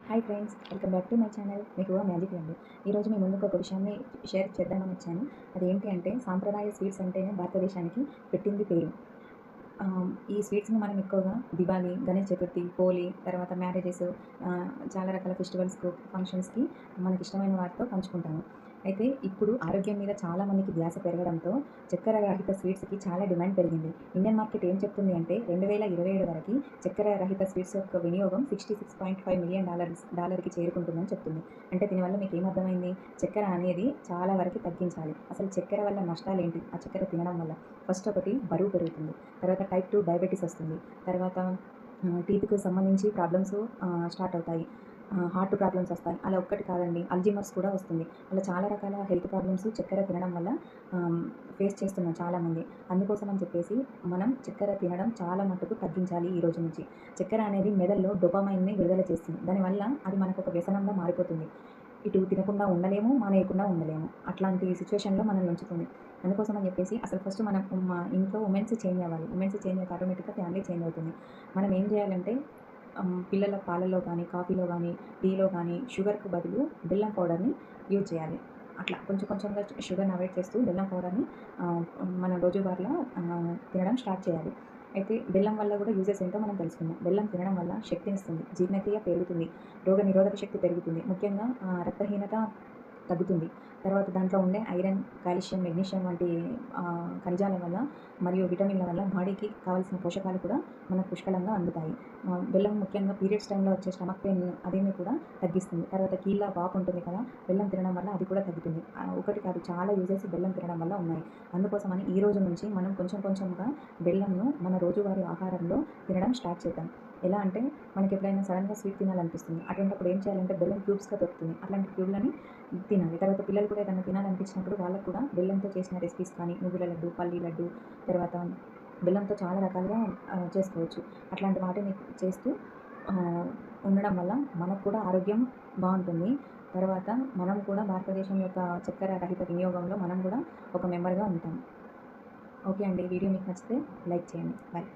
Hi friends, welcome back to my channel. మీకు magic లండి. ఈరోజు మీ ముందుకు ఒక విషయాన్ని షేర్ చేద్దామని వచ్చాను. అదేంటి అంటే, సాంప్రదాయ స్వీట్స్ అంటేనే భారతదేశానికి పెట్టింది పేరు. ఈ స్వీట్స్ని మనం ఎక్కువగా దివాళీ, గణేష్ చతుర్థి, హోలీ, తర్వాత మ్యారేజెస్, చాలా రకాల ఫెస్టివల్స్కు, ఫంక్షన్స్కి మనకి ఇష్టమైన వాటితో పంచుకుంటాము. అయితే ఇప్పుడు ఆరోగ్యం మీద చాలా మందికి ధ్యాస పెరగడంతో చక్కెర రహిత స్వీట్స్కి చాలా డిమాండ్ పెరిగింది. ఇండియన్ మార్కెట్ ఏం చెప్తుంది అంటే 2027 వరకు చక్కెర రహిత స్వీట్స్ యొక్క వినియోగం $66.5 మిలియన్ డాలర్కి చేరుకుంటుందని చెప్తుంది. అంటే దీనివల్ల మీకు ఏమర్థమైంది? చక్కెర అనేది చాలా వరకు తగ్గించాలి. అసలు చక్కెర వల్ల నష్టాలు ఏంటి? ఆ చక్కెర తినడం వల్ల ఫస్ట్ ఒకటి బరువు పెరుగుతుంది, తర్వాత టైప్ 2 డయాబెటీస్ వస్తుంది, తర్వాత టీత్కు సంబంధించి ప్రాబ్లమ్స్ స్టార్ట్ అవుతాయి, హార్ట్ ప్రాబ్లమ్స్ వస్తాయి. అలా ఒక్కటి కాదండి, అల్జీమర్స్ కూడా వస్తుంది. అలా చాలా రకాల హెల్త్ ప్రాబ్లమ్స్ చక్కెర తినడం వల్ల ఫేస్ చేస్తున్నాం చాలామంది. అందుకోసం అని చెప్పేసి మనం చక్కెర తినడం చాలా మట్టుకు తగ్గించాలి ఈ రోజు నుంచి. చక్కెర అనేది మెదడులో డోపామైన్ని విడుదల చేస్తుంది. దానివల్ల అది మనకు ఒక వ్యసనంగా మారిపోతుంది. ఇటు తినకుండా ఉండలేము, మానేయకుండా ఉండలేము. అట్లాంటి సిచ్యువేషన్లో మనల్ని ఉంచుతుంది. అందుకోసం అని చెప్పేసి అసలు ఫస్ట్ మనం మా ఇంట్లో ఉమెన్స్ చేంజ్ అవ్వాలి. ఉమెన్స్ చేంజ్ అయితే ఆటోమేటిక్గా ఫ్యామిలీ చేంజ్ అవుతుంది. మనం ఏం చేయాలంటే, పిల్లల పాలల్లో కానీ, కాఫీలో కానీ, టీలో కానీ షుగర్‌కు బదులు బెల్లం పౌడర్‌ని యూజ్ చేయాలి. అట్లా కొంచెం కొంచెంగా షుగర్‌ని అవాయిడ్ చేస్తూ బెల్లం పౌడర్‌ని మన రోజువారీలో తినడం స్టార్ట్ చేయాలి. అయితే బెల్లం వల్ల కూడా యూజెస్ ఏంటో మనం తెలుసుకుందాం. బెల్లం తినడం వల్ల శక్తినిస్తుంది, జీర్ణక్రియ పెరుగుతుంది, రోగనిరోధక శక్తి పెరుగుతుంది, ముఖ్యంగా రక్తహీనత తగ్గుతుంది. తర్వాత దాంట్లో ఉండే ఐరన్, కాల్షియం, మెగ్నీషియం వంటి ఖనిజాల వల్ల మరియు విటమిన్ల వల్ల బాడీకి కావాల్సిన పోషకాలు కూడా మనకు పుష్కలంగా అందుతాయి. బెల్లం ముఖ్యంగా పీరియడ్స్ టైంలో వచ్చే స్టమక్ పెయిన్ అదేమి కూడా తగ్గిస్తుంది. తర్వాత కీళ్ళ వాపు ఉంటుంది కదా, బెల్లం తినడం వల్ల అది కూడా తగ్గుతుంది. ఒకటి కాదు, చాలా యూజెస్ బెల్లం తినడం వల్ల ఉన్నాయి. అందుకోసమని ఈ రోజు నుంచి మనం కొంచెం కొంచెంగా బెల్లంను మన రోజువారీ ఆహారంలో తినడం స్టార్ట్ చేద్దాం. ఎలా అంటే, మనకి ఎప్పుడైనా సడన్గా స్వీట్ తినాలనిపిస్తుంది. అటువంటప్పుడు ఏం చేయాలంటే, బెల్లం క్యూబ్స్‌గా దొరుకుతుంది. అట్లాంటి క్యూబ్‌లని తినాలి. తర్వాత పిల్లలు కూడా ఏదైనా తినాలనిపించినప్పుడు వాళ్ళకు కూడా బెల్లంతో చేసిన రెసిపీస్ కానీ, నువ్వుల లడ్డు, పల్లి లడ్డు, తర్వాత బెల్లంతో చాలా రకాలుగా చేసుకోవచ్చు. అట్లాంటి వాటిని చేస్తూ ఉండడం వల్ల మనకు కూడా ఆరోగ్యం బాగుంటుంది. తర్వాత మనం కూడా భారతదేశం యొక్క చక్కెర రహిత వినియోగంలో మనం కూడా ఒక మెంబర్‌గా ఉంటాం. ఓకే అండి. వీడియో మీకు నచ్చితే లైక్ చేయండి. బాయ్.